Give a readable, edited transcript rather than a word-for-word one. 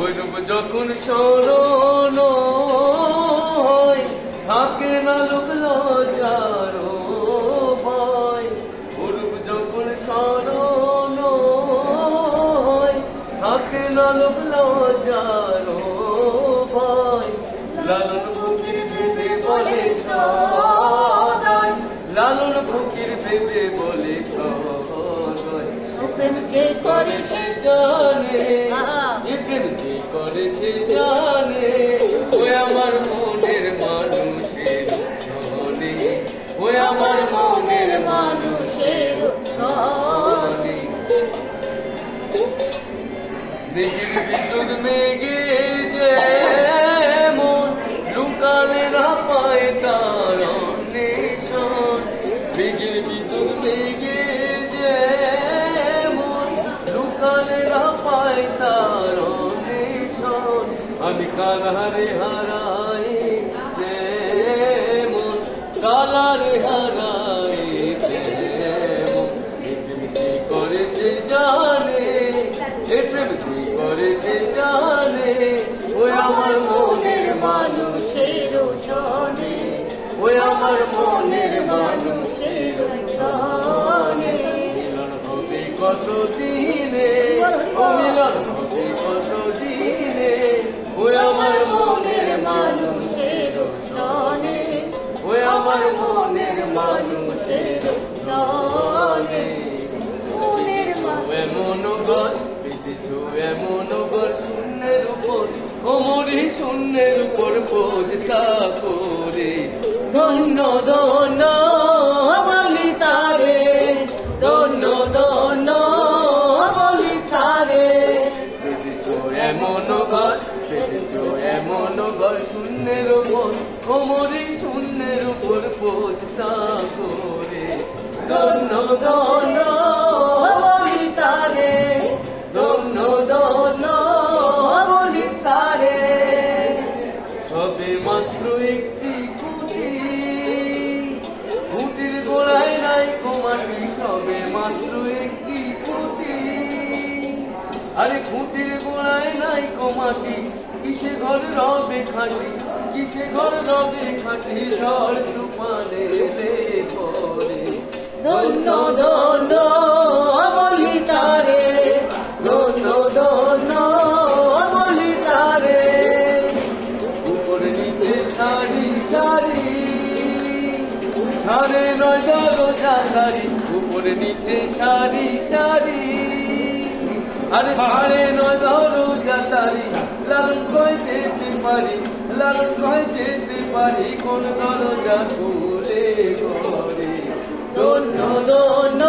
ওইরূপ যখন স্মরণ হয় থাকে না লোক লজ্জার ভয়। ওইরূপ যখন স্মরণ হয় থাকে না লোক লজ্জার ভয়। লালন ফকির ভেবে বলে সদয়, লালন ফকির ভেবে বলে সদয়। প্রেম যে করে সে জানে, প্রেম যে করে সে জানে, ওই আমার মনের মানুষের ধনে, ওই আমার মনের মানুষের ধনে। দিঘির বিদ্যুৎ মেঘে যেমন লুকালে না পায় তার অন্বেষণ। দিঘির বিদ্যুৎ মেঘে যেমন লুকালে না পায় তার অন্বেষণ। আমি কালারে হারাই যেমন, কালারে হারাই যেমন। প্রেম যে করে সে জানে, প্রেম যে করে সে জানে, ওই আমার মনের মানুষের সনে, ওই আমার মনের মানুষের সনে। মিলন হবে কত দিনে, ও মিলন হবে কত দিনে, ওই আমার মনের মানুষের সনে, ওই আমার মনের মানুষের সনে। এমন গল বেঁচেছো, এমন গল শূন্যের উপর, কোমরে শূন্যের উপর বোঝা করে। ধন্য ধন্য বলি তারে, ধন্য ধন্য বলি তারে। বেঁচেছো এমন গল, বেঁচেছো এমন গল শূন্যের উপর, কোমরে শূন্যের উপর বোঝা করে। ধন্য ধন্য বলি তারে, ধন্য ধন্য বলি তারে। সবে মাত্র একটি খুঁটি, খুঁটির গোড়ায় নাই কোমাটি, সবে মাত্র একটি খুঁটি। আরে খুঁটির গোড়ায় নাই কোমাটি, কিসে ঘর রবে খাটি, কিসে ঘর রবে খাটি, ঝড় তুফানে এলে পরে। ধন্য ধন্য বলি তারে, ধন্য ধন্য বলি তারে। উপর নিচে সারি সারি, সারে নয় দরজা সারি, উপর নিচে সারি সারি, আরে সারে নয় দরজা সারি। লালন কয় যেতে পারি, লালন কয় যেতে পারি, কোন দরজা খুলে করে। ধন্য ধন্য